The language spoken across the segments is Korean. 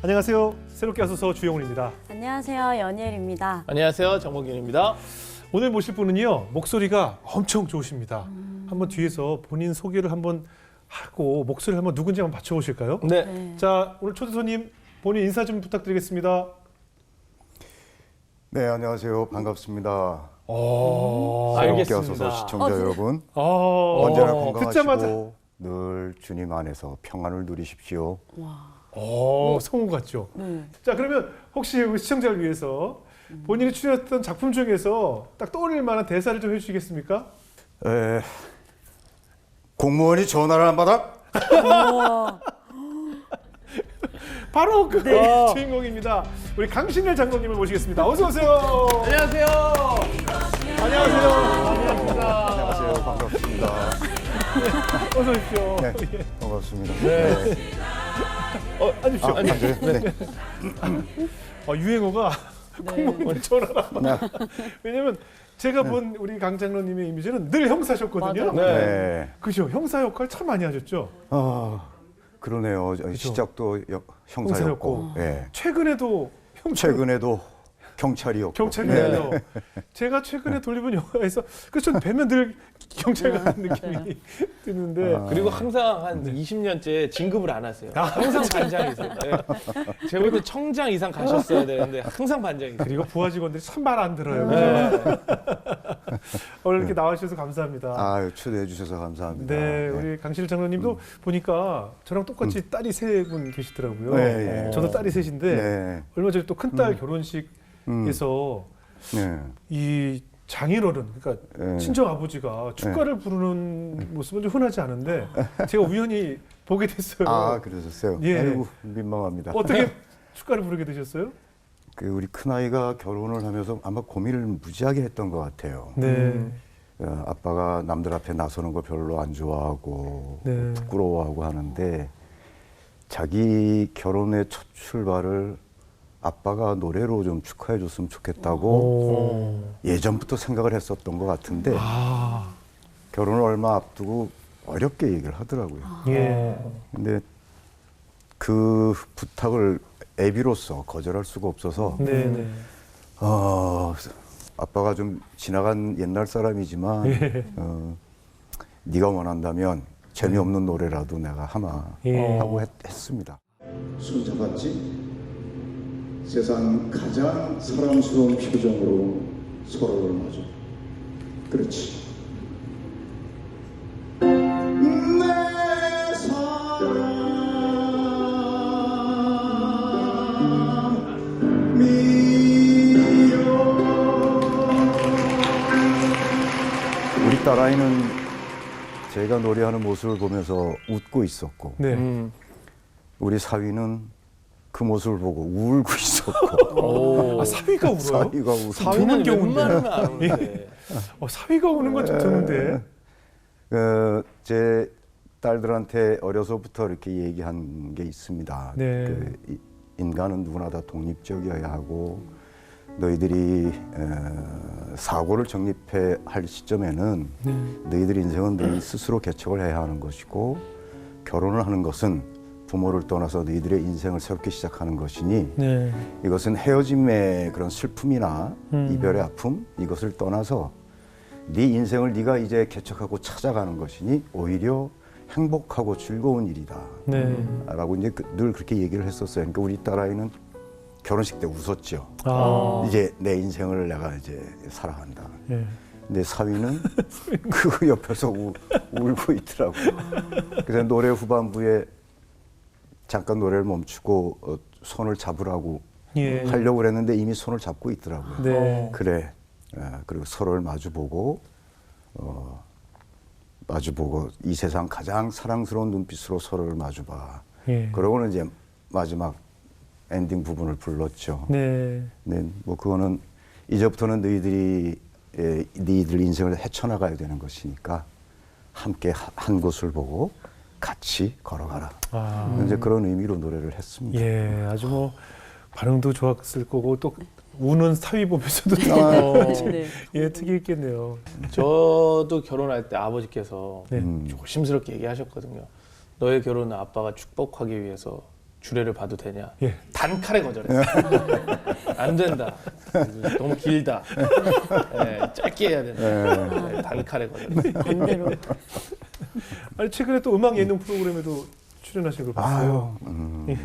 안녕하세요. 새롭게 하소서 주영훈입니다. 안녕하세요. 연예일입니다. 안녕하세요. 정봉균입니다. 오늘 모실 분은요. 목소리가 엄청 좋으십니다. 한번 뒤에서 본인 소개를 한번 하고 목소리를 한번 누군지 한번 맞춰보실까요? 네. 네. 자, 오늘 초대 손님 본인 인사 좀 부탁드리겠습니다. 네, 안녕하세요. 반갑습니다. 알겠습니다. 새롭게 하소서 시청자 여러분, 어, 언제나 듣자마자 건강하시고 늘 주님 안에서 평안을 누리십시오. 성우 같죠? 네. 자, 그러면 혹시 우리 시청자를 위해서 본인이 출연했던 작품 중에서 딱 떠올릴 만한 대사를 좀 해주시겠습니까? 공무원이 전화를 안 받아? 바로 그 주인공입니다. 우리 강신일 장로님을 모시겠습니다. 어서 오세요. 안녕하세요. 안녕하세요. 안녕하세요. 반갑습니다. 어서 오십시오. 네, 예. 반갑습니다. 네. 앉으십시오. 앉아요. 네. 유행어가 공무원 전화라. 네. 왜냐면 제가 본 우리 강 장로님의 이미지는 늘 형사셨거든요. 맞아요. 네. 그죠? 형사 역할 참 많이 하셨죠. 그러네요. 시작도 형사였고, 형사였고. 네. 최근에도 최근에도 경찰이었고. 경찰이에요. 제가 최근에 돌려본 영화에서 그래서 저는 뵈면 늘 경찰 같은 느낌이 드는데 그리고 항상 한 20년째 진급을 안 하세요. 항상 반장이세요. 네. 제가 볼 때 청장 이상 가셨어야 되는데 항상 반장이세요. 그리고 부하 직원들이 참 말 안 들어요. 그죠? 오늘 이렇게 나와주셔서 감사합니다. 초대해 주셔서 감사합니다. 네, 우리 강실 장로님도 보니까 저랑 똑같이 딸이 세 분 계시더라고요. 네, 저도 딸이 셋인데 네. 얼마 전에 또 큰딸 결혼식에서 네. 이 장인어른, 그러니까 네. 친정 아버지가 축가를 부르는 모습은 좀 흔하지 않은데 제가 우연히 보게 됐어요. 그러셨어요? 예. 아이고, 민망합니다. 어떻게 축가를 부르게 되셨어요? 우리 큰아이가 결혼을 하면서 아마 고민을 무지하게 했던 것 같아요. 네. 아빠가 남들 앞에 나서는 거 별로 안 좋아하고 네. 부끄러워하고 하는데 자기 결혼의 첫 출발을 아빠가 노래로 좀 축하해 줬으면 좋겠다고 예전부터 생각을 했었던 것 같은데 결혼을 얼마 앞두고 어렵게 얘기를 하더라고요. 예. 근데 그 부탁을 애비로서 거절할 수가 없어서 네, 네. 아빠가 좀 지나간 옛날 사람이지만 네가 원한다면 재미없는 노래라도 내가 하마 하고 했습니다. 손잡았지? 세상 가장 사랑스러운 표정으로 서로를 마주. 그렇지. 내 우리 딸아이는 제가 노래하는 모습을 보면서 웃고 있었고 네. 우리 사위는 그 모습을 보고 울고 있었고 사위가 울어요? 사위가 웃고 사위는 경우인데. 웬만하면 안 오는데. 사위가 우는 건 좀 드문데. 제 딸들한테 어려서부터 이렇게 얘기한 게 있습니다. 네. 인간은 누구나 다 독립적이어야 하고 너희들이 사고를 정립해 할 시점에는 너희들 인생은 너희 스스로 개척을 해야 하는 것이고 결혼을 하는 것은 부모를 떠나서 너희들의 인생을 새롭게 시작하는 것이니 네. 이것은 헤어짐의 그런 슬픔이나 이별의 아픔 이것을 떠나서 네 인생을 네가 이제 개척하고 찾아가는 것이니 오히려 행복하고 즐거운 일이다. 네. 라고 이제 늘 그렇게 얘기를 했었어요. 그러니까 우리 딸아이는 결혼식 때 웃었죠. 이제 내 인생을 내가 이제 살아간다. 예. 근데 사위는 그 옆에서 울고 있더라고요. 그래서 노래 후반부에 잠깐 노래를 멈추고 손을 잡으라고 예. 하려고 그랬는데 이미 손을 잡고 있더라고요. 네. 그래. 그리고 서로를 마주보고 이 세상 가장 사랑스러운 눈빛으로 서로를 마주봐. 예. 그러고는 이제 마지막 엔딩 부분을 불렀죠. 네. 네, 뭐 그거는 이제부터는 너희들 인생을 헤쳐나가야 되는 것이니까 함께 한 곳을 보고 같이 걸어가라. 이제 그런 의미로 노래를 했습니다. 예, 아주 뭐 반응도 좋았을 거고 또 우는 사위 보면서도 네. 예, 특이 있겠네요. 저도 결혼할 때 아버지께서 네. 조심스럽게 얘기하셨거든요. 너의 결혼은 아빠가 축복하기 위해서 주례를 봐도 되냐? 예. 단칼에 거절했어요. 안 된다. 너무 길다. 네, 짧게 해야 된다. 네, 단칼에 거절했어요. 반대로. 아니 최근에 또 음악 예능 프로그램에도 출연하신 걸 봤어요. 예.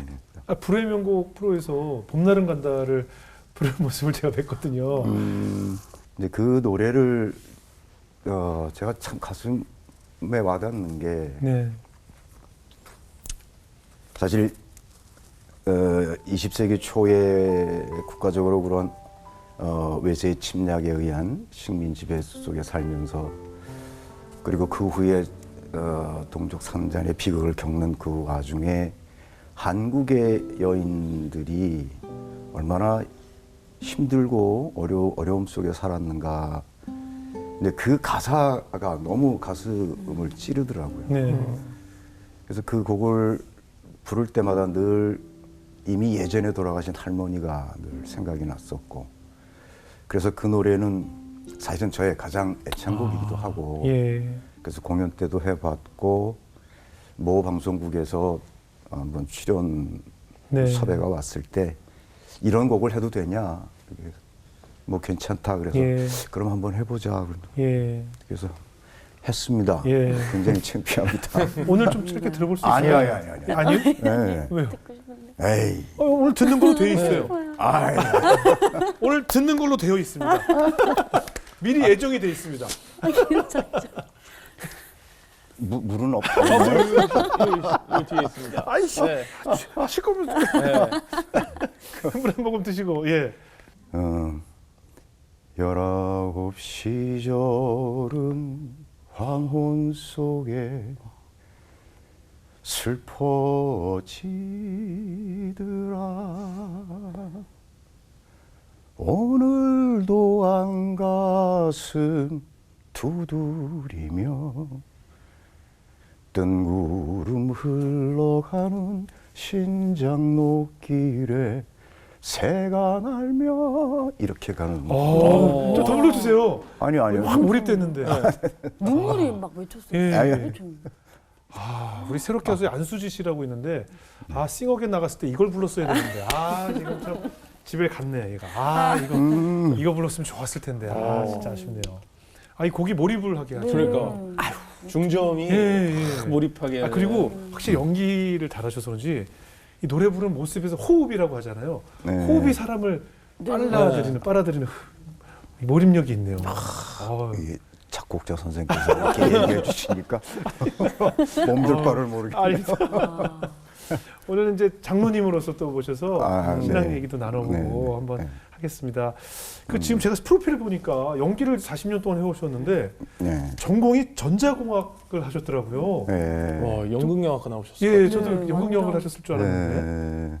불의 명곡 프로에서 봄날은 간다를 부르는 모습을 제가 뵀거든요. 근데 그 노래를 제가 참 가슴에 와닿는 게 네. 사실 20세기 초에 국가적으로 그런 외세의 침략에 의한 식민 지배 속에 살면서 그리고 그 후에 동족 산잔의 비극을 겪는 그 와중에 한국의 여인들이 얼마나 힘들고 어려움 속에 살았는가. 근데 그 가사가 너무 가슴을 찌르더라고요. 네. 그래서 그 곡을 부를 때마다 늘 이미 예전에 돌아가신 할머니가 늘 생각이 났었고, 그래서 그 노래는 사실은 저의 가장 애창곡이기도 하고, 예. 그래서 공연 때도 해봤고, 모 방송국에서 한번 출연 네. 섭외가 왔을 때 이런 곡을 해도 되냐? 뭐 괜찮다. 그래서 예. 그럼 한번 해보자. 예. 그래서 했습니다. 예. 굉장히 창피합니다. 오늘 좀 짧게 들어볼 수 있어요? 아니요. 아니요? 네. 왜요? 에이. 오늘 듣는 걸로 되어 있어요. 아이. 오늘 듣는 걸로 되어 있습니다. 미리 예정이 되어 있습니다. 물은 없고. 이 뒤에 있습니다. 아이씨, 네. 하실 거면 네. 물 한 모금 드시고, 예. 19시절은 황혼 속에 슬퍼지더라. 오늘도 안가슴 두드리며 뜬구름 흘러가는 신장 녹길에 새가 날며 이렇게 가는. 좀 더 불러주세요. 아니요. 확 몰입됐는데. 눈물이 막 맺혔어요. 예. 아니, 좀. 우리 새롭게 와서 안수지 씨라고 있는데, 싱어게인 나갔을 때 이걸 불렀어야 되는데, 지금 참 집에 갔네, 얘가. 이거 불렀으면 좋았을 텐데, 진짜 아쉽네요. 이 곡이 몰입을 하게 하죠. 그러니까 중저음이 예. 몰입하게. 그리고 확실히 연기를 잘하셔서 그런지 이 노래 부르는 모습에서 호흡이라고 하잖아요. 네. 호흡이 사람을 빨아들이는 몰입력이 있네요. 이게 작곡자 선생님께서 이렇게 얘기해 주시니까 몸둘 바를 모르겠네요. 오늘은 이제 장로님으로서 또 모셔서 신앙 네. 얘기도 나눠보고 네. 한번 네. 하겠습니다. 지금 제가 프로필을 보니까 연기를 40년 동안 해오셨는데 네. 전공이 전자공학을 하셨더라고요. 네. 와, 연극영화과 나오셨어요. 예, 저도 네, 연극영화를 완전. 하셨을 줄 알았는데.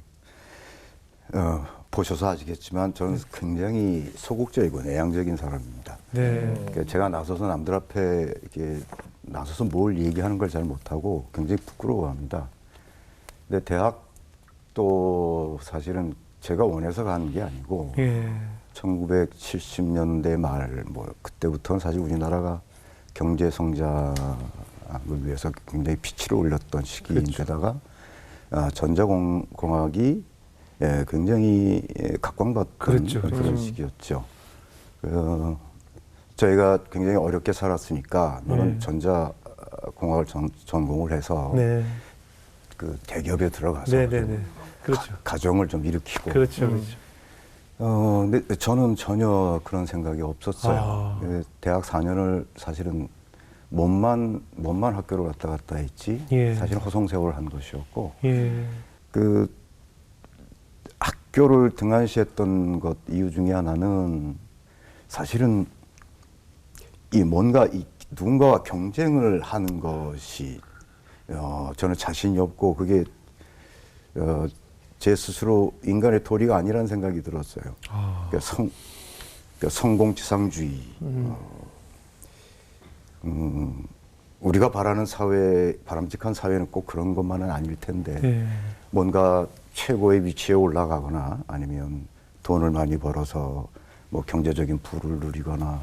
보셔서 아시겠지만 저는 굉장히 소극적이고 내향적인 사람입니다. 네. 그러니까 제가 나서서 남들 앞에 이렇게 나서서 뭘 얘기하는 걸 잘 못하고 굉장히 부끄러워합니다. 근데 대학도 사실은 제가 원해서 간 게 아니고 예. 1970년대 말 그때부터는 사실 우리나라가 경제 성장을 위해서 굉장히 피치를 올렸던 시기인데다가 전자공학이 굉장히 각광받던 그렇죠. 그런 시기였죠. 저희가 굉장히 어렵게 살았으니까 너는 전자공학을 전공을 해서 네. 그 대기업에 들어가서 네네네. 그렇죠. 가정을 좀 일으키고. 그렇죠. 그렇죠. 근데 저는 전혀 그런 생각이 없었어요. 대학 4년을 사실은 몸만 학교를 왔다 갔다 했지. 예. 사실 허송세월을 한 것이었고. 예. 그 학교를 등한시했던 것 이유 중에 하나는 사실은 누군가와 경쟁을 하는 것이 저는 자신이 없고 그게 제 스스로 인간의 도리가 아니라는 생각이 들었어요. 그러니까 성공지상주의. 우리가 바라는 바람직한 사회는 꼭 그런 것만은 아닐 텐데 뭔가 최고의 위치에 올라가거나 아니면 돈을 많이 벌어서 뭐 경제적인 부를 누리거나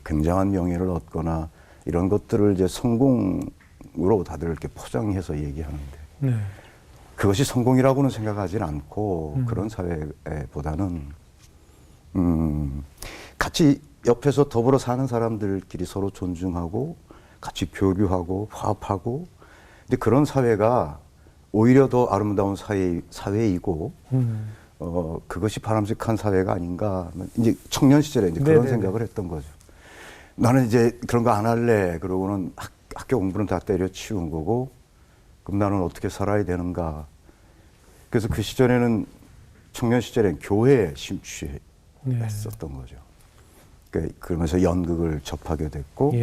굉장한 명예를 얻거나 이런 것들을 이제 성공으로 다들 이렇게 포장해서 얘기하는데 그것이 성공이라고는 생각하지는 않고 그런 사회보다는 같이 옆에서 더불어 사는 사람들끼리 서로 존중하고 같이 교류하고 화합하고 근데 그런 사회가 오히려 더 아름다운 사회이고 그것이 바람직한 사회가 아닌가 이제 청년 시절에 이제 그런 생각을 했던 거죠. 나는 이제 그런 거 안 할래. 그러고는 학교 공부는 다 때려치운 거고 그럼 나는 어떻게 살아야 되는가. 그래서 그 시절에는 청년 시절엔 교회에 심취했었던 거죠. 그러면서 연극을 접하게 됐고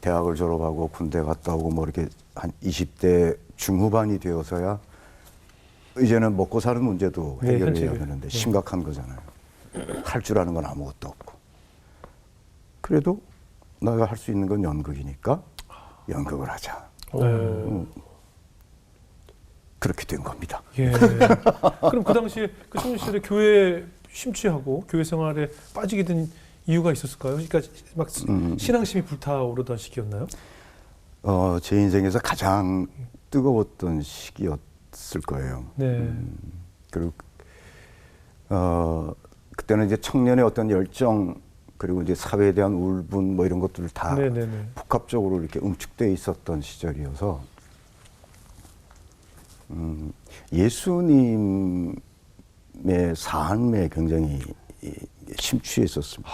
대학을 졸업하고 군대 갔다 오고 뭐 이렇게 한 20대 중후반이 되어서야 이제는 먹고 사는 문제도 해결해야 되는데 심각한 거잖아요. 할 줄 아는 건 아무것도 없고. 그래도 내가 할 수 있는 건 연극이니까 연극을 하자. 그렇게 된 겁니다. 예. 그럼 그 당시에 그 청년 시절에 교회에 심취하고 교회 생활에 빠지게 된 이유가 있었을까요? 그러니까 막 신앙심이 불타오르던 시기였나요? 제 인생에서 가장 뜨거웠던 시기였을 거예요. 네. 그리고 그때는 이제 청년의 어떤 열정 그리고 이제 사회에 대한 울분 뭐 이런 것들을 다 복합적으로 이렇게 응축되어 있었던 시절이어서 예수님의 삶에 굉장히 심취했었습니다.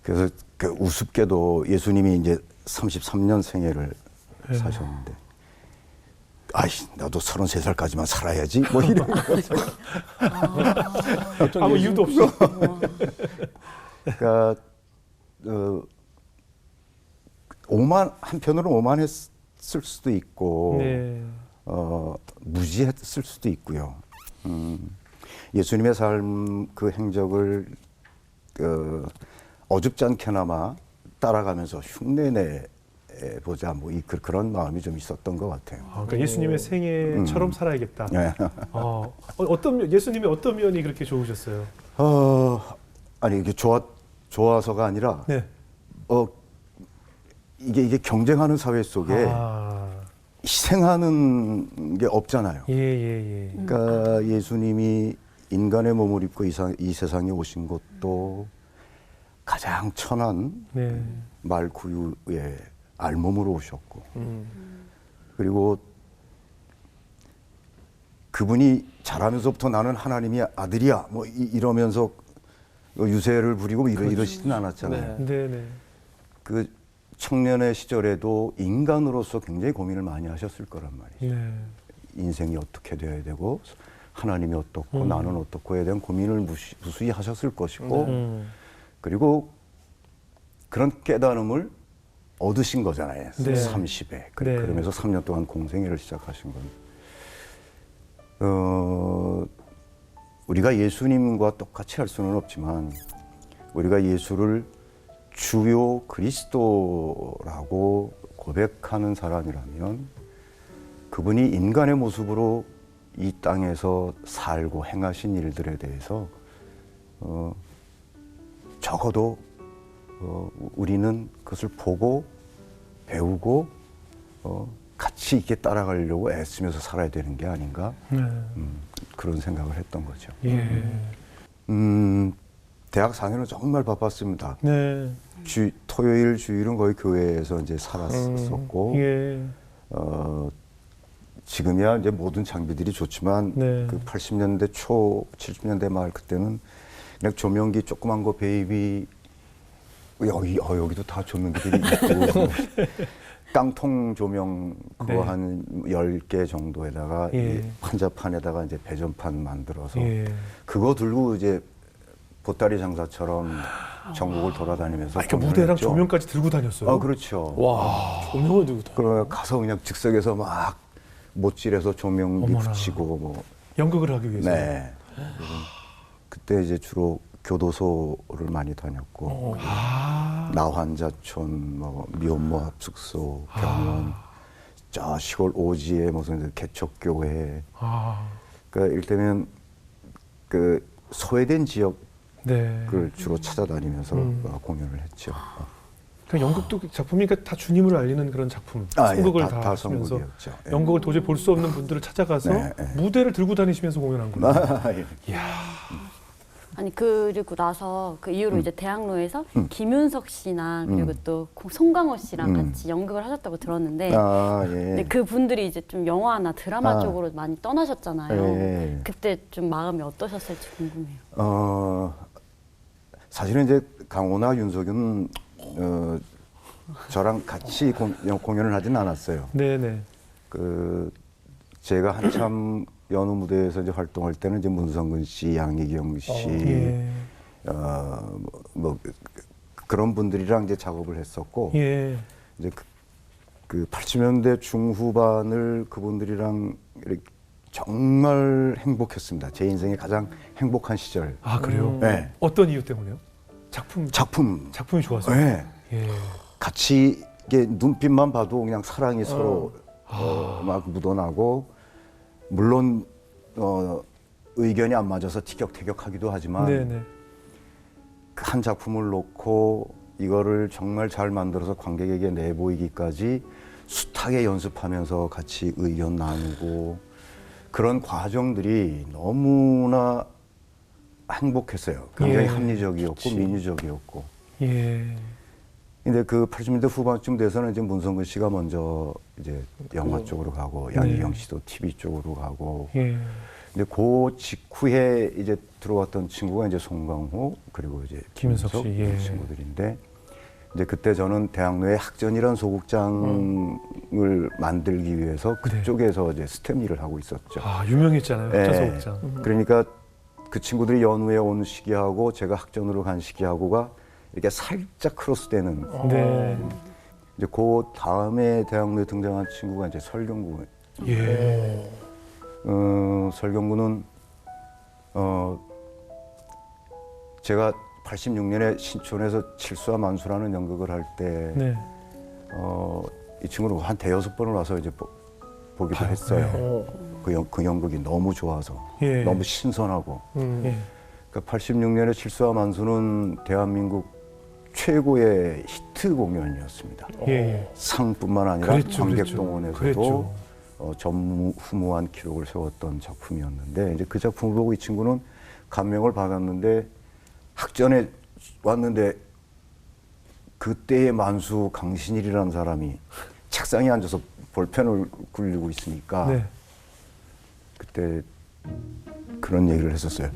그래서 그 우습게도 예수님이 이제 33년 생애를 사셨는데, 아이 나도 33살까지만 살아야지 뭐 이런 아무 이유도 없이. 그러니까 한편으로는 오만했을 수도 있고 무지했을 수도 있고요. 예수님의 삶 그 행적을 어줍지 않게나마 따라가면서 흉내내 보자 뭐 그런 마음이 좀 있었던 것 같아요. 그러니까 예수님의 생애처럼 살아야겠다. 예수님의 어떤 면이 그렇게 좋으셨어요? 아니 이게 좋아서가 아니라 이게 경쟁하는 사회 속에 희생하는 게 없잖아요. 그러니까 예수님이 인간의 몸을 입고 이 세상에 오신 것도 가장 천한 말 구유의 알몸으로 오셨고 그리고 그분이 자라면서부터 나는 하나님의 아들이야 뭐 이러면서 유세를 부리고 이러시진 않았잖아요. 그 청년의 시절에도 인간으로서 굉장히 고민을 많이 하셨을 거란 말이죠. 인생이 어떻게 되어야 되고 하나님이 어떻고 나는 어떻고에 대한 고민을 무수히 하셨을 것이고 그리고 그런 깨달음을 얻으신 거잖아요. 30에. 그러면서 3년 동안 공생애를 시작하신 건. 우리가 예수님과 똑같이 할 수는 없지만 우리가 예수를 주요 그리스도라고 고백하는 사람이라면 그분이 인간의 모습으로 이 땅에서 살고 행하신 일들에 대해서 적어도 우리는 그것을 보고 배우고 같이 이렇게 따라가려고 애쓰면서 살아야 되는 게 아닌가 그런 생각을 했던 거죠. 대학 4년은 정말 바빴습니다. 토요일, 주일은 거의 교회에서 이제 살았었고 지금이야 이제 모든 장비들이 좋지만 그 80년대 초, 70년대 말 그때는 그냥 조명기 조그만 거 베이비 여기도 다 조명기들이 있고 깡통 조명 그거 한 10개 정도에다가 이 환자판에다가 이제 배전판 만들어서 그거 들고 이제 보따리 장사처럼 전국을 돌아다니면서 무대랑 했죠. 조명까지 들고 다녔어요? 그렇죠. 와, 조명을 들고 그럼 가서 그냥 즉석에서 막 못질해서 조명기 붙이고 뭐 연극을 하기 위해서. 그때 이제 주로 교도소를 많이 다녔고 나환자촌, 뭐 미혼모합숙소, 병원, 저 시골 오지에 무슨 개척교회. 그러니까 이를테면 그 소외된 지역을 주로 찾아다니면서 공연을 했죠. 그냥 연극도 작품이니까 다 주님을 알리는 그런 작품. 예, 선곡을 다 다 하시면서 선곡이었죠. 예. 연극을 도저히 볼 수 없는 분들을 찾아가서 네, 무대를 들고 다니시면서 공연한 거예요. 예. 아니 그리고 나서 그 이후로 이제 대학로에서 김윤석 씨나 그리고 또 송강호 씨랑 같이 연극을 하셨다고 들었는데 예. 근데 그 분들이 이제 좀 영화나 드라마 쪽으로 많이 떠나셨잖아요. 예. 그때 좀 마음이 어떠셨을지 궁금해요. 사실은 이제 강호나 윤석윤은 저랑 같이 공연을 하진 않았어요. 네네. 그 제가 한참 연우 무대에서 이제 활동할 때는 이제 문성근 씨, 양희경 씨, 예. 뭐 그런 분들이랑 이제 작업을 했었고 예. 이제 그 80년대 중후반을 그분들이랑 이렇게 정말 행복했습니다. 제 인생의 가장 행복한 시절. 아 그래요? 네. 어떤 이유 때문에요? 작품이 좋아서. 네. 예. 같이 이게 눈빛만 봐도 그냥 사랑이 서로 막 묻어나고 물론 의견이 안 맞아서 티격태격하기도 하지만 네네. 한 작품을 놓고 이거를 정말 잘 만들어서 관객에게 내보이기까지 숱하게 연습하면서 같이 의견 나누고 그런 과정들이 너무나 행복했어요. 굉장히 예. 합리적이었고 민주적이었고. 예. 근데 그 80년대 후반쯤 돼서는 이제 문성근 씨가 먼저 이제 영화 쪽으로 가고 양희경 씨도 TV 쪽으로 가고. 예. 근데 그 직후에 이제 들어왔던 친구가 이제 송강호 그리고 이제 김윤석 씨, 김윤석 예. 친구들인데 이제 그때 저는 대학로에 학전이라는 소극장을 만들기 위해서 그쪽에서 이제 스텝 일을 하고 있었죠. 아 유명했잖아요. 예. 학자소극장. 그러니까 그 친구들이 연우에 온 시기하고 제가 학전으로 간 시기하고가 이렇게 살짝 크로스되는. 네. 이제 그 다음에 대학로에 등장한 친구가 이제 설경구. 예. 설경구는 제가 86년에 신촌에서 칠수와 만수라는 연극을 할 때 네. 이 친구는 한 대여섯 번을 와서 이제 보기도 했어요. 그 연극이 너무 좋아서 예. 너무 신선하고. 예. 그러니까 86년에 칠수와 만수는 대한민국 최고의 히트 공연이었습니다. 예. 상뿐만 아니라 그랬죠, 관객동원에서도 그랬죠. 전무후무한 기록을 세웠던 작품이었는데 이제 그 작품을 보고 이 친구는 감명을 받았는데 학전에 왔는데 그때의 만수 강신일이라는 사람이 책상에 앉아서 볼펜을 굴리고 있으니까 네. 그때 그런 얘기를 했었어요.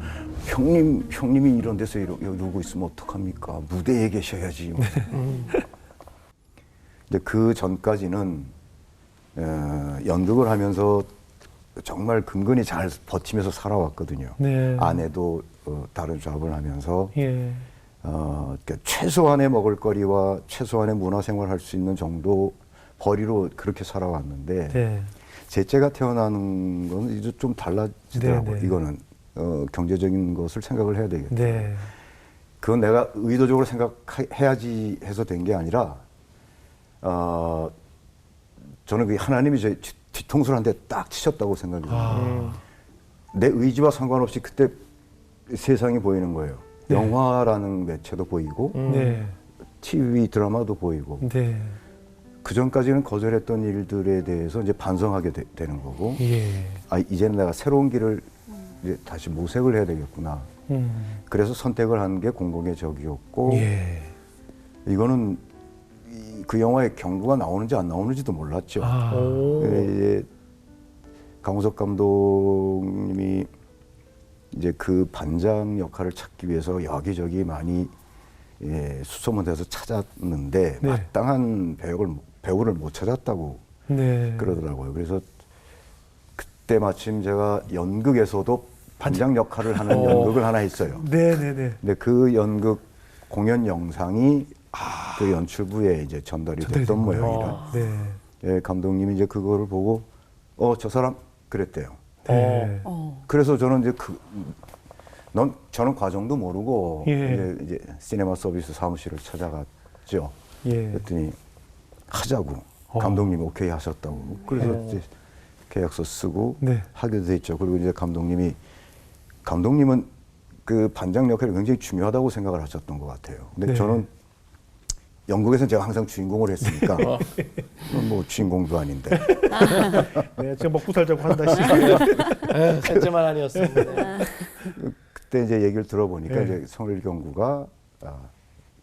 형님이 이런 데서 이러고 있으면 어떡합니까? 무대에 계셔야지. 근데 그 전까지는 연극을 하면서 정말 근근히 잘 버티면서 살아왔거든요. 네. 아내도 다른 잡을 하면서 예. 그러니까 최소한의 먹을거리와 최소한의 문화생활을 할 수 있는 정도 벌이로 그렇게 살아왔는데 네. 셋째가 태어나는 건 이제 좀 달라지더라고요. 네, 네. 이거는 경제적인 것을 생각을 해야 되겠다. 네. 그건 내가 의도적으로 생각해야지 해서 된 게 아니라 저는 그 하나님이 제 뒤통수를 한 대 딱 치셨다고 생각이 해요. 내 의지와 상관없이 그때 세상이 보이는 거예요. 네. 영화라는 매체도 보이고 네. TV 드라마도 보이고 네. 그 전까지는 거절했던 일들에 대해서 이제 반성하게 되는 거고 예. 이제는 내가 새로운 길을 이제 다시 모색을 해야 되겠구나. 그래서 선택을 한 게 공공의 적이었고 예. 이거는 그 영화에 경구가 나오는지 안 나오는지도 몰랐죠. 아. 이제 강우석 감독님이 이제 그 반장 역할을 찾기 위해서 여기저기 많이 수소문해서 찾았는데 네. 마땅한 배우를 못 찾았다고 네. 그러더라고요. 그래서 그때 마침 제가 연극에서도 반장 역할을 하는 연극을 하나 했어요. 네네네. 근데 그 연극 공연 영상이 그 연출부에 이제 전달이 됐던 모양이라. 네. 예, 감독님이 이제 그거를 보고 저 사람 그랬대요. 네. 그래서 저는 이제 저는 과정도 모르고 예. 이제 시네마 서비스 사무실을 찾아갔죠. 예. 그랬더니 하자고 감독님이 오케이 하셨다고. 그래서 이제 계약서 쓰고 네. 하게 됐죠. 그리고 이제 감독님은 그 반장 역할이 굉장히 중요하다고 생각을 하셨던 것 같아요. 근데 네. 저는 영국에서는 제가 항상 주인공을 했으니까 뭐 주인공도 아닌데 네, 지금 먹고 살자고 한다 씨. 셋째만 아니었습니다. 그때 이제 얘기를 들어보니까 네. 이제 성일경구가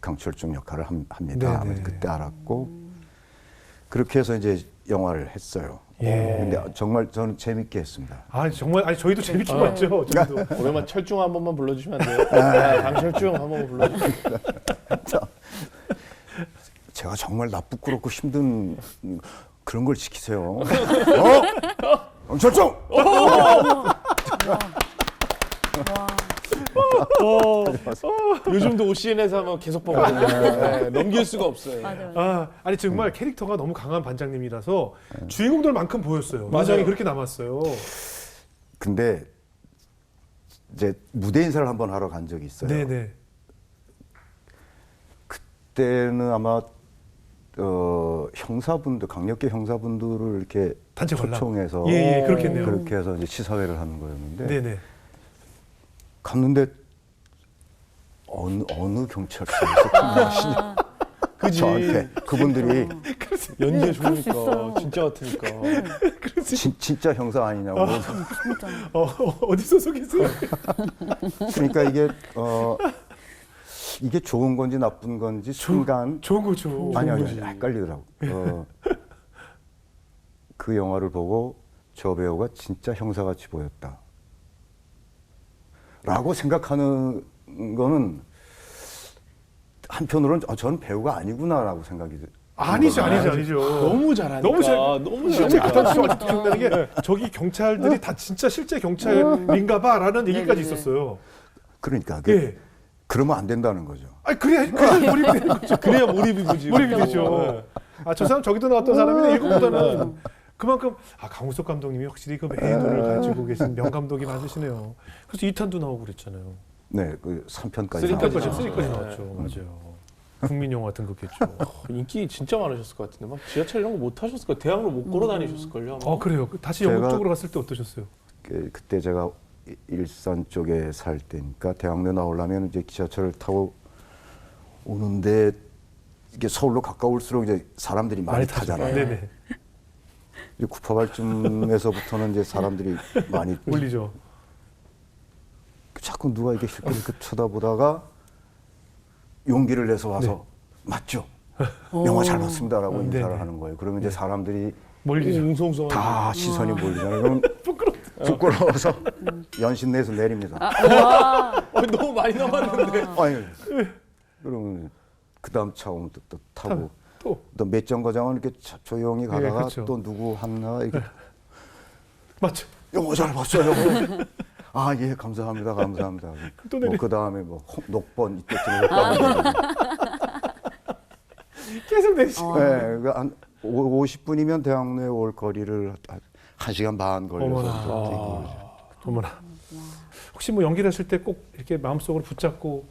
강철중 역할을 합니다. 네, 네. 그때 알았고 그렇게 해서 이제 영화를 했어요. 예. 근데 정말 저는 재밌게 했습니다. 아 정말 아니 저희도 재밌게 봤죠. 저희도. 오랜만 철중 한 번만 불러주시면 안 돼요? 강철중 한 번만 불러주세요. 제가 정말 나쁘고 힘든 그런 걸 시키세요. 강철중! 요즘도 OCN에서 하면 계속 보거든요. 네, 넘길 수가 없어요. 맞아요. 아니 정말 캐릭터가 너무 강한 반장님이라서 주인공들만큼 보였어요. 인상이 그렇게 남았어요. 근데 이제 무대 인사를 한번 하러 간 적이 있어요. 네네. 그때는 아마 형사분들, 강력계 형사분들을 이렇게 단체 관람. 초청해서 예, 그렇겠네요. 그렇게 해서 이제 시사회를 하는 거였는데 네네. 갔는데 어느 경찰서에서 근무하시냐 그지. 저한테 그분들이 연기가 그럴 수 있어요. 좋으니까 진짜 같으니까. 진짜 형사 아니냐고. 어디 소속이세요? 그러니까 이게 좋은 건지 나쁜 건지 순간 좋은 거죠. 아니 좋은 거지. 헷갈리더라고. 그 영화를 보고 저 배우가 진짜 형사같이 보였다. 라고 생각하는 거는 한편으로는 저는 배우가 아니구나라고 생각이 들어요. 아니죠. 너무 잘하니까. 너무 잘- 너무 실제 잘하니까. 그때 아직도 기억나는 게 저기 경찰들이 다 진짜 실제 경찰인가봐라는 얘기까지 네네네. 있었어요. 그러니까 예. 그러면 안 된다는 거죠. 아니 그래야 몰입이 되는 거죠. 그래야 몰입이 되지. 몰입이 되죠. 저 사람 저기도 나왔던 사람인데 이거보다는 그만큼 강우석 감독님이 확실히 그 매너를 가지고 계신 명감독이 맞으시네요. 그래서 2탄도 나오고 그랬잖아요. 네, 그 3편까지. 3편까지 3까지 나왔죠. 나왔죠. 맞아요. 국민 영화 등극했죠. 인기 진짜 많으셨을 것 같은데 막 지하철 이런 거 못 타셨을 거예요. 대학로 못 걸어 다니셨을걸요. 아마. 그래요. 다시 영국 제가- 쪽으로 갔을 때 어떠셨어요? 그때 제가 일산 쪽에 살 때니까 대학로 나오려면 이제 기차철을 타고 오는데 이게 서울로 가까울수록 이제 사람들이 많이 타잖아요. 네네. 이제 구파발쯤에서부터는 이제 사람들이 많이 올리죠. 자꾸 누가 이렇게 힐끗힐끗 쳐다보다가 용기를 내서 와서 맞죠? 영화 잘 봤습니다라고 인사를 네네. 하는 거예요. 그러면 이제 사람들이 몰리죠. 웅성웅성. 다 시선이 몰리잖아요. 그러면 부끄러워서 연신 내서 내립니다. 너무 많이 남았는데. 아니, 그러면 그 다음 차 오면 또 타고 또 또 몇 정거장은 이렇게 조용히 가다가 그렇죠. 또 누구 하나 이렇게 맞죠. 영화 잘 봤어요. 아, 예, 감사합니다. 또 내려. 그 다음에 뭐 녹번 이때쯤에 했다고. 계속 내리시고. 네, 한 50분이면 대학로에 올 거리를 1시간 반 걸려서 어머나. 뛰고. 어머나. 혹시 뭐 연기를 하실 때 꼭 이렇게 마음속으로 붙잡고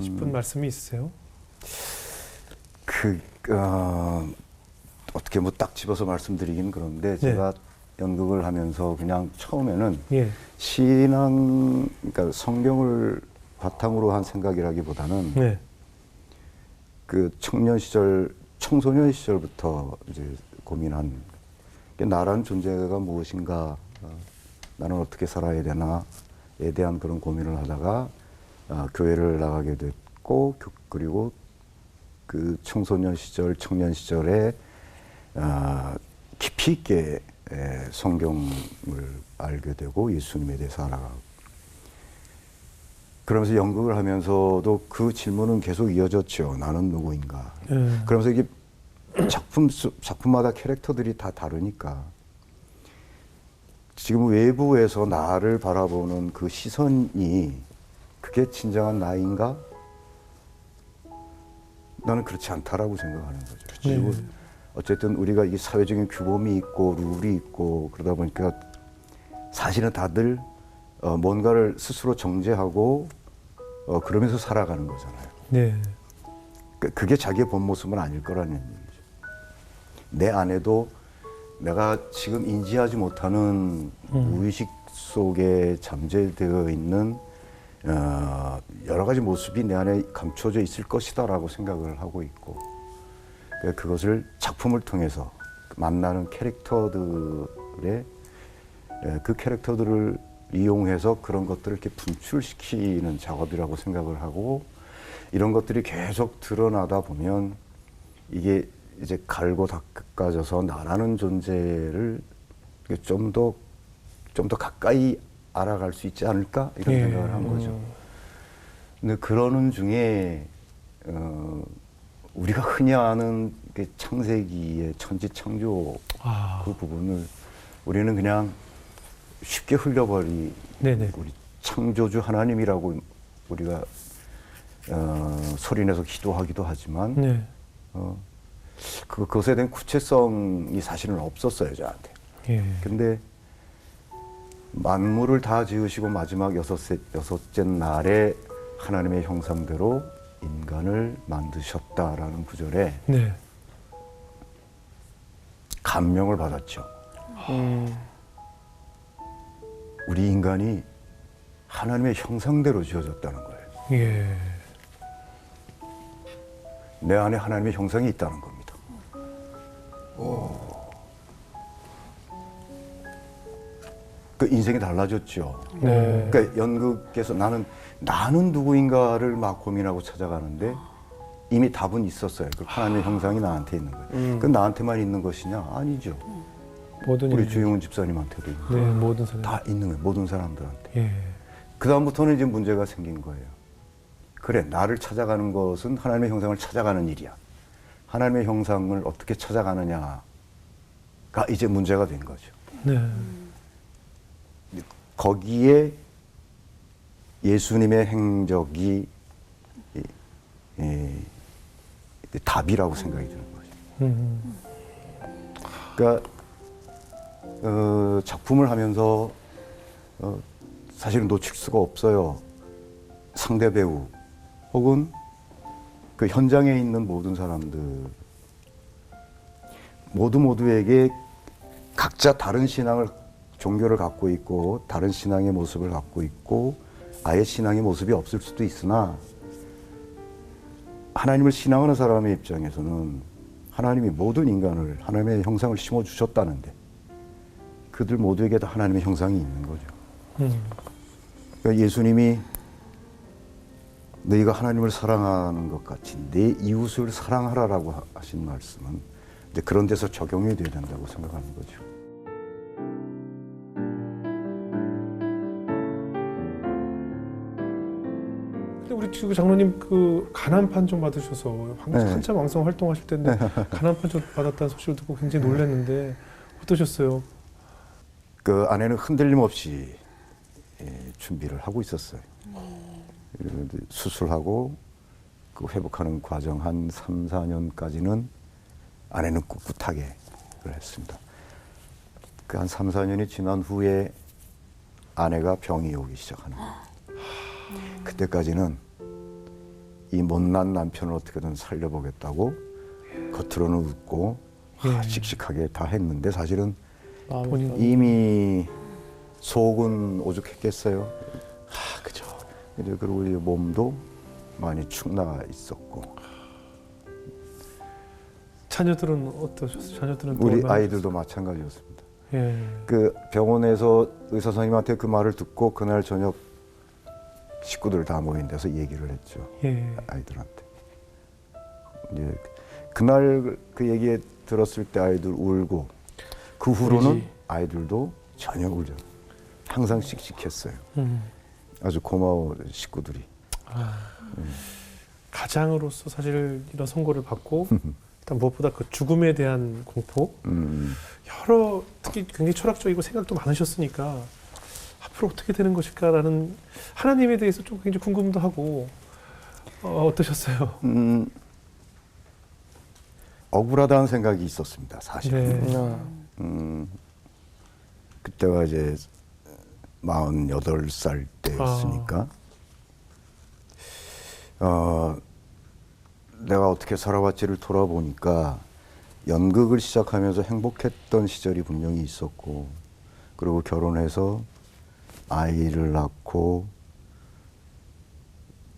싶은 말씀이 있으세요? 어떻게 뭐 딱 집어서 말씀드리긴 그런데 제가 연극을 하면서 그냥 처음에는 예. 신앙, 그러니까 성경을 바탕으로 한 생각이라기보다는 네. 그 청소년 시절부터 이제 고민한 나라는 존재가 무엇인가, 나는 어떻게 살아야 되나에 대한 그런 고민을 하다가 교회를 나가게 됐고, 그리고 그 청년 시절에 깊이 있게 성경을 알게 되고 예수님에 대해서 알아가고, 그러면서 연극을 하면서도 그 질문은 계속 이어졌죠. 나는 누구인가. 그러면서 이게 작품마다 캐릭터들이 다 다르니까 지금 외부에서 나를 바라보는 그 시선이 그게 진정한 나인가? 나는 그렇지 않다라고 생각하는 거죠. 그리고 어쨌든 우리가 이 사회적인 규범이 있고 룰이 있고 그러다 보니까 사실은 다들 뭔가를 스스로 정제하고 그러면서 살아가는 거잖아요. 네. 그게 자기의 본 모습은 아닐 거라는 얘기죠. 내 안에도 내가 지금 인지하지 못하는 무의식 속에 잠재되어 있는 여러 가지 모습이 내 안에 감춰져 있을 것이다라고 생각을 하고 있고, 그것을 작품을 통해서 만나는 캐릭터들의 그 캐릭터들을 이용해서 그런 것들을 이렇게 분출시키는 작업이라고 생각을 하고 이런 것들이 계속 드러나다 보면 이게 이제 갈고 닦아져서 나라는 존재를 좀 더 가까이 알아갈 수 있지 않을까 이런 예. 생각을 한 거죠. 근데 그러는 중에 우리가 흔히 아는 그 창세기의 천지창조 아. 그 부분을 우리는 그냥 쉽게 흘려버리. 네네. 우리 창조주 하나님이라고 우리가 소리내서 기도하기도 하지만 네. 그것에 대한 구체성이 사실은 없었어요 저한테. 예. 근데 만물을 다 지으시고 마지막 여섯째 날에 하나님의 형상대로 인간을 만드셨다라는 구절에 네. 감명을 받았죠. 우리 인간이 하나님의 형상대로 지어졌다는 거예요. 예. 내 안에 하나님의 형상이 있다는 겁니다. 그 인생이 달라졌죠. 네. 그러니까 연극에서 나는 누구인가를 막 고민하고 찾아가는데 이미 답은 있었어요. 그 하나님의 형상이 나한테 있는 거예요. 그 나한테만 있는 것이냐? 아니죠. 모든 우리 인류. 주영훈 집사님한테도 있고 네, 모든 사람. 다 있는 거예요. 모든 사람들한테. 예. 그 다음부터는 이제 문제가 생긴 거예요. 그래, 나를 찾아가는 것은 하나님의 형상을 찾아가는 일이야. 하나님의 형상을 어떻게 찾아가느냐가 이제 문제가 된 거죠. 네. 거기에 예수님의 행적이 답이라고 생각이 드는 거죠. 그러니까 작품을 하면서 사실은 놓칠 수가 없어요. 상대 배우 혹은 그 현장에 있는 모든 사람들 모두에게 각자 다른 신앙을 종교를 갖고 있고 다른 신앙의 모습을 갖고 있고 아예 신앙의 모습이 없을 수도 있으나 하나님을 신앙하는 사람의 입장에서는 하나님이 모든 인간을 하나님의 형상을 심어주셨다는데 그들 모두에게 다 하나님의 형상이 있는 거죠. 그러니까 예수님이 너희가 하나님을 사랑하는 것 같이 내 이웃을 사랑하라라고 하신 말씀은 이제 그런 데서 적용이 돼야 된다고 생각하는 거죠. 근데 우리 지금 장로님 그 가난판 좀 받으셔서 한참 왕성 활동하실 텐데 가난판 좀 받았다는 소식을 듣고 굉장히 놀랐는데 어떠셨어요? 그 아내는 흔들림 없이 준비를 하고 있었어요. 그런데 수술하고 그 회복하는 과정 한 3, 4년까지는 아내는 꿋꿋하게 했습니다. 그 한 3, 4년이 지난 후에 아내가 병이 오기 시작하는 거예요. 그때까지는 이 못난 남편을 어떻게든 살려보겠다고 겉으로는 웃고 씩씩하게 다 했는데 사실은 본인 이미 속은 오죽했겠어요. 그죠. 이제 그리고 이제 몸도 많이 축나 있었고 자녀들은 어떠셨어요? 자녀들은 또 우리 얼마나 아이들도 마찬가지였습니다. 예. 그 병원에서 의사 선생님한테 그 말을 듣고 그날 저녁 식구들 다 모인 데서 얘기를 했죠. 예. 아이들한테. 이제 그날 그 얘기 들었을 때 아이들 울고 그 후로는 그지. 아이들도 전혀 울지 않아요. 항상 씩씩했어요. 아주 고마워 식구들이. 가장으로서 사실 이런 선고를 받고 일단 무엇보다 그 죽음에 대한 공포 여러 특히 굉장히 철학적이고 생각도 많으셨으니까 앞으로 어떻게 되는 것일까라는 하나님에 대해서 좀 굉장히 궁금도 하고 어떠셨어요? 억울하다는 생각이 있었습니다. 사실. 네. 그때가 이제 48살 때였으니까 내가 어떻게 살아왔지를 돌아보니까 연극을 시작하면서 행복했던 시절이 분명히 있었고 그리고 결혼해서 아이를 낳고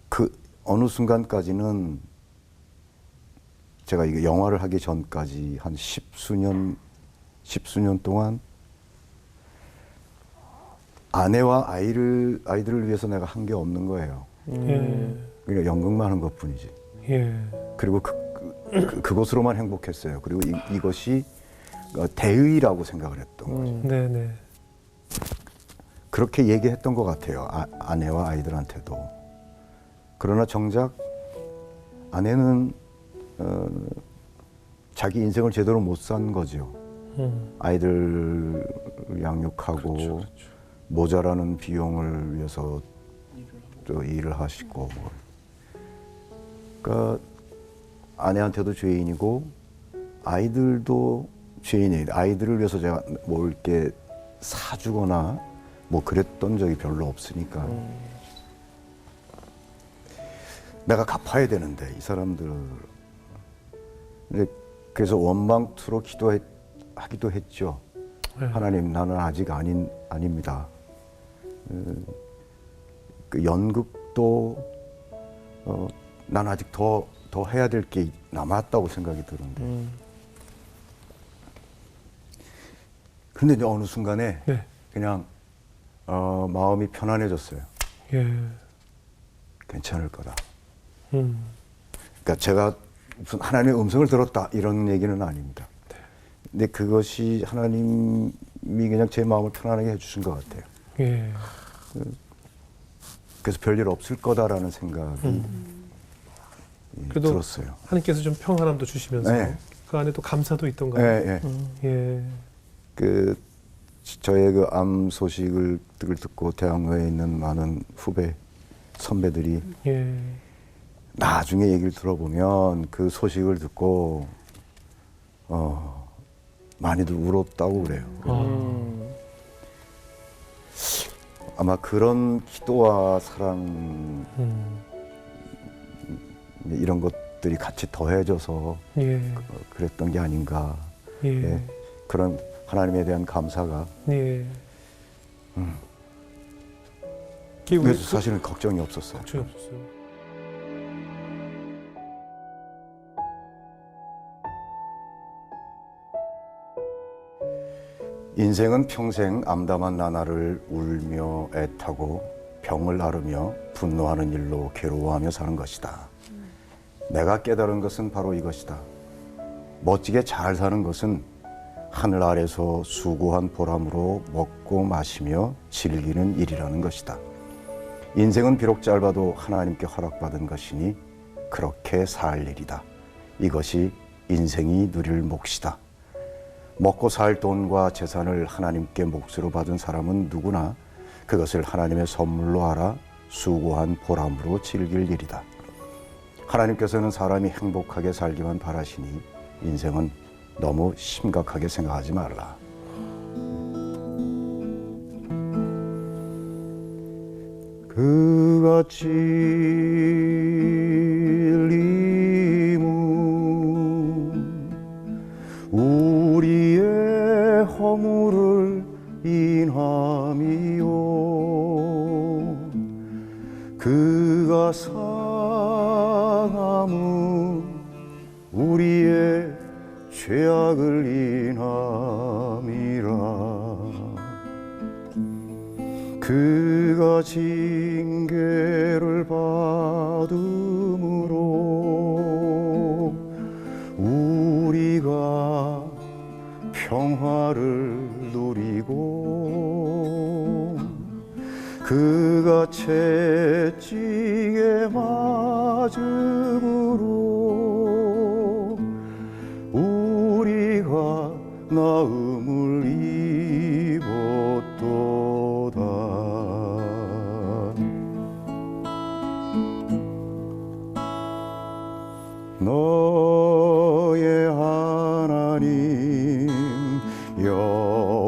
그 어느 순간까지는 제가 이거 영화를 하기 전까지 한 십수년 동안 아내와 아이들을 위해서 내가 한 게 없는 거예요. 예. 그러니까 연극만 한 것뿐이지. 예. 그리고 그것으로만 행복했어요. 그리고 이것이 대의라고 생각을 했던 거죠. 네네. 그렇게 얘기했던 것 같아요. 아내와 아이들한테도. 그러나 정작 아내는 자기 인생을 제대로 못 산 거죠. 아이들 양육하고 그렇죠. 모자라는 비용을 위해서 또 일을 하시고. 그러니까 아내한테도 죄인이고 아이들도 죄인이에요. 아이들을 위해서 제가 뭐 이렇게 사주거나 뭐 그랬던 적이 별로 없으니까 내가 갚아야 되는데 이 사람들. 그래서 원망투로 기도하기도 했죠. 네. 하나님, 나는 아직 아닙니다. 그 연극도 난 아직 더 해야 될 게 남았다고 생각이 드는데. 근데 이제 어느 순간에 네. 그냥 마음이 편안해졌어요. 예. 괜찮을 거다. 음. 그러니까 제가 무슨 하나님의 음성을 들었다 이런 얘기는 아닙니다. 근데 그것이 하나님이 그냥 제 마음을 편안하게 해주신 것 같아요. 예. 그래서 별일 없을 거다라는 생각이 그래도 들었어요. 하나님께서 좀 평안함도 주시면서 네. 그 안에 또 감사도 있던가요? 예, 예. 예. 저의 그 암 소식을 듣고 대학로에 있는 많은 후배 선배들이 예. 나중에 얘기를 들어보면 그 소식을 듣고 많이들 울었다고 그래요. 아마 그런 기도와 사랑 이런 것들이 같이 더해져서 예. 그랬던 게 아닌가. 예. 예. 그런 하나님에 대한 감사가. 예. 그래서 사실은 걱정이 없었어요. 걱정이 없었어요. 인생은 평생 암담한 나날을 울며 애타고 병을 앓으며 분노하는 일로 괴로워하며 사는 것이다. 내가 깨달은 것은 바로 이것이다. 멋지게 잘 사는 것은 하늘 아래서 수고한 보람으로 먹고 마시며 즐기는 일이라는 것이다. 인생은 비록 짧아도 하나님께 허락받은 것이니 그렇게 살 일이다. 이것이 인생이 누릴 몫이다. 먹고 살 돈과 재산을 하나님께 몫으로 받은 사람은 누구나 그것을 하나님의 선물로 알아 수고한 보람으로 즐길 일이다. 하나님께서는 사람이 행복하게 살기만 바라시니 인생은 너무 심각하게 생각하지 말라. 그가 찔림은 우리의 허물을 인함이요 그가 상함은 우리의 죄악을 인함이라 그가 징계를 받음으로 우리가 평화를 누리고 그가 채찍에 맞음으로 우리가 나음을 입었도다. 너의 하나님 여호와가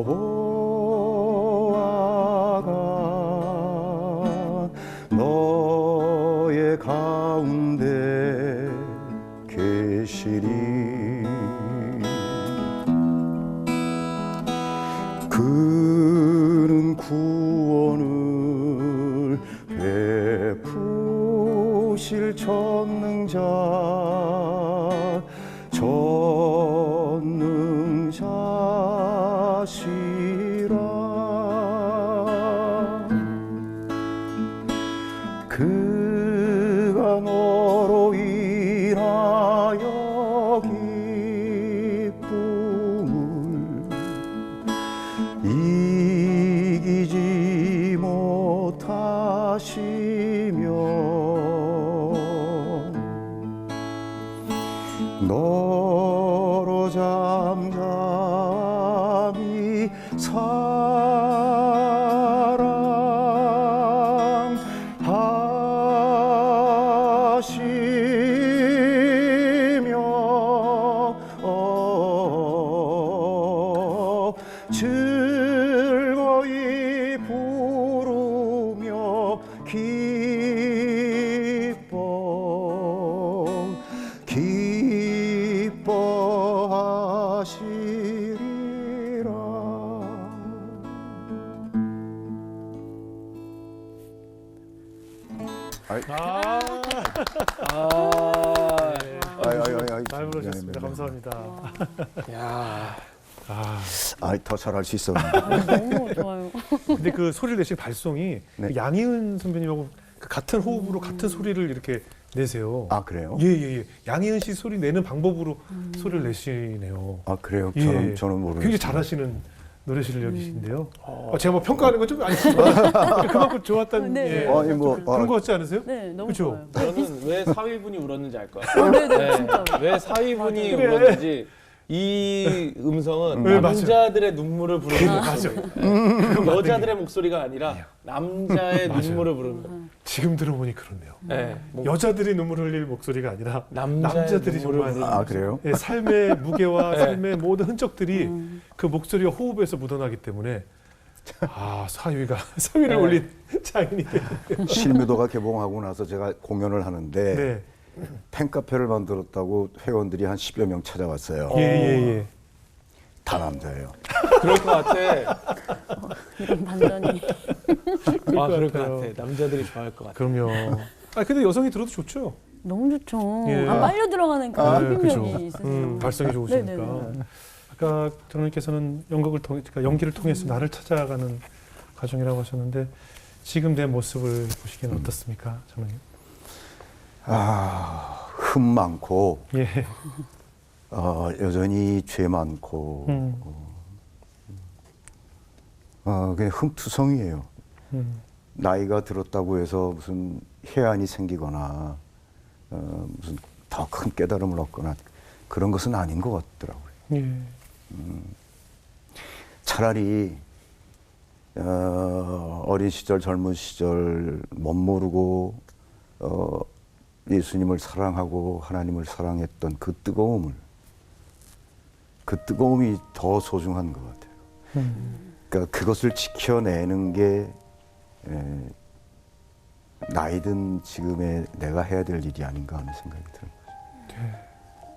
너의 가운데 계시리 그는 구원을 베푸실 전능자 이기지 못하시며 너로 잠잠히 사랑하시며 즐거이 부르며 기뻐하시리라. 아, 잘 불러주셨습니다. 감사합니다. 야, 더 잘할 수 있었는데. 너무 좋아요. 근데 그 소리를 내신 발성이 네. 그 양희은 선배님하고 그 같은 호흡으로 같은 소리를 이렇게 내세요. 아, 그래요? 예. 양희은 씨 소리 내는 방법으로 소리를 내시네요. 아, 그래요? 예. 저는 모르겠어요. 굉장히 잘하시는 노래 실력이신데요. 제가 뭐 평가하는 건 좀 아니지만 그만큼 좋았다는 네. 예. 아니, 뭐, 그런 거 같지 않으세요? 네, 너무 그쵸? 좋아요. 저는 왜 사위분이 울었는지 알 것 같아요. 네네, 진짜로. 왜 사위분이 그래. 울었는지 이 음성은 네, 맞아요. 남자들의 눈물을 부르는 맞아요. 목소리. 여자들의 목소리가 아니라 남자의 맞아요. 눈물을 부르는. 지금 들어보니 그러네요. 네, 여자들이 눈물을 흘릴 목소리가 아니라 남자의 남자들이 눈물을 정말 부르는. 아, 그래요? 예, 삶의 무게와 네. 삶의 모든 흔적들이 그 목소리와 호흡에서 묻어나기 때문에 사위를 네. 올린 장인이 되는. 실미도가 개봉하고 나서 제가 공연을 하는데 네. 팬카페를 만들었다고 회원들이 한 10여 명 찾아왔어요. 예. 다 남자예요. 그럴 것 같아. 이런 반전이. 그럴 것 같아요. 같아. 남자들이 좋아할 것 같아. 그럼요. 근데 여성이 들어도 좋죠. 너무 좋죠. 예. 빨려 들어가는 그 흡입력이 있으세요. 발성이 좋으시니까. 네네네. 아까 장로님께서는 그러니까 연기를 통해서 나를 찾아가는 과정이라고 하셨는데 지금 내 모습을 보시기에는 어떻습니까, 장로님? 흠 많고 예. 여전히 죄 많고 그냥 흠투성이에요. 나이가 들었다고 해서 무슨 해안이 생기거나 무슨 더 큰 깨달음을 얻거나 그런 것은 아닌 것 같더라고요. 예. 차라리 어린 시절, 젊은 시절 멋모르고 예수님을 사랑하고 하나님을 사랑했던 그 뜨거움이 더 소중한 것 같아요. 그러니까 그것을 지켜내는 게 나이든 지금의 내가 해야 될 일이 아닌가 하는 생각이 들어요.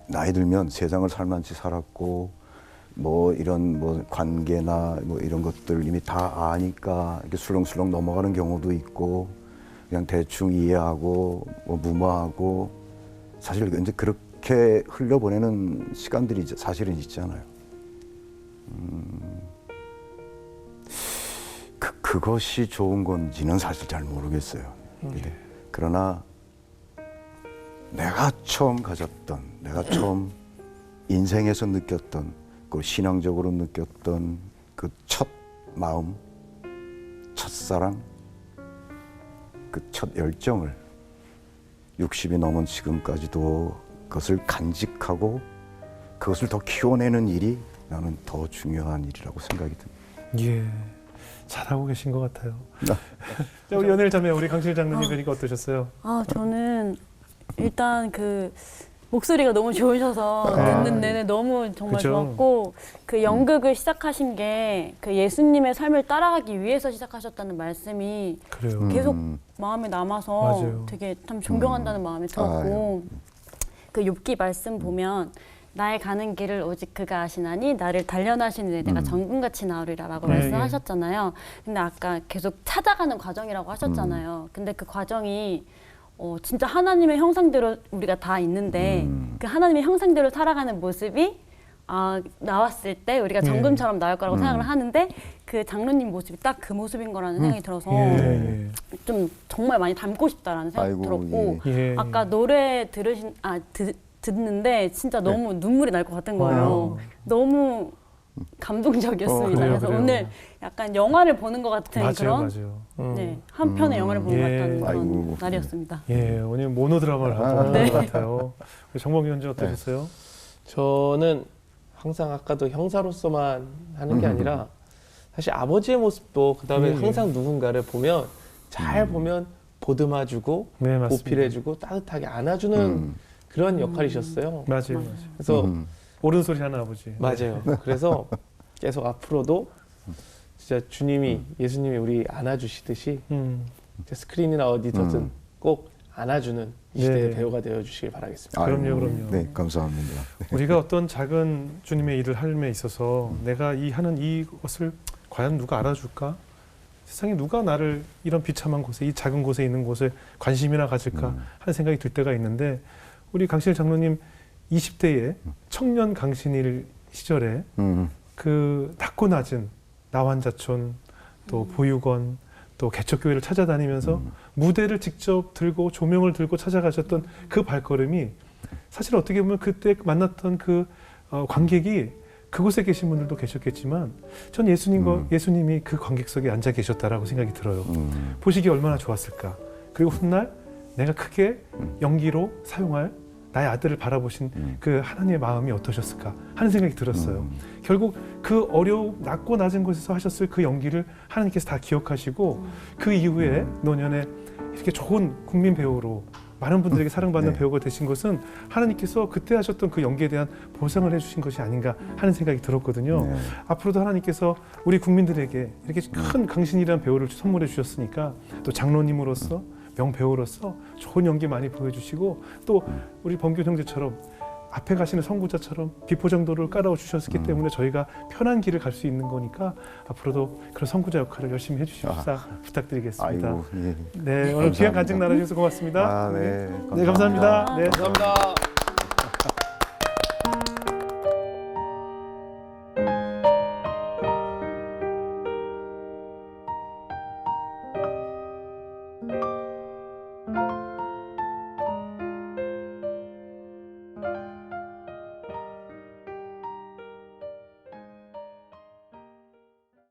나이 들면 세상을 살만치 살았고 뭐 이런 뭐 관계나 뭐 이런 것들 이미 다 아니까 이렇게 술렁술렁 넘어가는 경우도 있고 그냥 대충 이해하고 뭐 무마하고 사실 이제 그렇게 흘려보내는 시간들이 사실은 있잖아요. 그것이 좋은 건지는 사실 잘 모르겠어요. 그러나 내가 처음 가졌던, 내가 처음 인생에서 느꼈던, 그 신앙적으로 느꼈던 그 첫 마음, 첫사랑, 그 첫 열정을 60이 넘은 지금까지도 그것을 간직하고 그것을 더 키워내는 일이 나는 더 중요한 일이라고 생각이 듭니다. 예. 잘하고 계신 것 같아요. 자, 우리 연일 자매, 우리 강실 장로님 뵈니까 어떠셨어요? 저는 일단 그 목소리가 너무 좋으셔서 듣는 내내 너무 정말 그쵸. 좋았고 그 연극을 시작하신 게 그 예수님의 삶을 따라가기 위해서 시작하셨다는 말씀이 그래요. 계속 마음에 남아서 맞아요. 되게 참 존경한다는 마음이 들었고 그 욥기 말씀 보면 나의 가는 길을 오직 그가 아시나니 나를 단련하시는 내가 정금같이 나으리라라고 네, 말씀하셨잖아요. 근데 아까 계속 찾아가는 과정이라고 하셨잖아요. 근데 그 과정이 진짜 하나님의 형상대로 우리가 다 있는데 그 하나님의 형상대로 살아가는 모습이 나왔을 때 우리가 정금처럼 나올 거라고 생각을 하는데 그 장로님 모습이 딱 그 모습인 거라는 생각이 들어서 좀 정말 많이 닮고 싶다라는 생각이 들었고 예. 아까 노래 듣는데 진짜 너무 눈물이 날 것 같은 거예요. 너무 감동적이었습니다. 그래요, 그래서 그래요. 오늘 약간 영화를 보는 것 같은 맞아요, 그런 맞아요. 네, 한 편의 영화를 보는 것 예. 같다는 그런 아이고. 날이었습니다. 예, 오늘 모노드라마를 하고 있는 것 같아요. 정봉기 원장 어떠셨어요? 저는 항상 아까도 형사로서만 하는 게 아니라 사실 아버지의 모습도 그다음에 예, 예. 항상 누군가를 보면 잘 보면 보듬어주고 네, 맞습니다. 보필해주고 따뜻하게 안아주는 그런 역할이셨어요. 맞아요, 맞아요. 그래서 옳은 소리 하는 아버지. 맞아요. 그래서 계속 앞으로도 진짜 주님이 예수님이 우리 안아주시듯이 진짜 스크린이나 어디서든 꼭 안아주는 이 시대의 네. 배우가 되어주시길 바라겠습니다. 그럼요, 그럼요. 네, 감사합니다. 우리가 어떤 작은 주님의 일을 함에 있어서 내가 하는 이것을 과연 누가 알아줄까? 세상에 누가 나를 이런 비참한 곳에, 이 작은 곳에 있는 곳에 관심이나 가질까 하는 생각이 들 때가 있는데, 우리 강신일 장로님 20대에 청년 강신일 시절에 그 낮고 낮은 나환자촌, 또 보육원, 또 개척교회를 찾아다니면서 무대를 직접 들고 조명을 들고 찾아가셨던 그 발걸음이, 사실 어떻게 보면 그때 만났던 그 관객이 그곳에 계신 분들도 계셨겠지만 전 예수님이 그 관객석에 앉아 계셨다라고 생각이 들어요. 보시기 얼마나 좋았을까. 그리고 훗날 내가 크게 연기로 사용할 나의 아들을 바라보신 그 하나님의 마음이 어떠셨을까 하는 생각이 들었어요. 결국 그 낮고 낮은 곳에서 하셨을 그 연기를 하나님께서 다 기억하시고 그 이후에 노년에 이렇게 좋은 국민 배우로 많은 분들에게 사랑받는 네. 배우가 되신 것은 하나님께서 그때 하셨던 그 연기에 대한 보상을 해주신 것이 아닌가 하는 생각이 들었거든요. 네. 앞으로도 하나님께서 우리 국민들에게 이렇게 큰 강신이라는 배우를 선물해 주셨으니까 또 장로님으로서 명배우로서 좋은 연기 많이 보여주시고, 또 우리 범균 형제처럼 앞에 가시는 선구자처럼 비포정도를 깔아 주셨기 때문에 저희가 편한 길을 갈 수 있는 거니까 앞으로도 그런 선구자 역할을 열심히 해주십사 부탁드리겠습니다. 아이고, 예. 네, 오늘 귀한 간증 나눠주셔서 고맙습니다. 아, 네, 네, 감사합니다. 네. 감사합니다.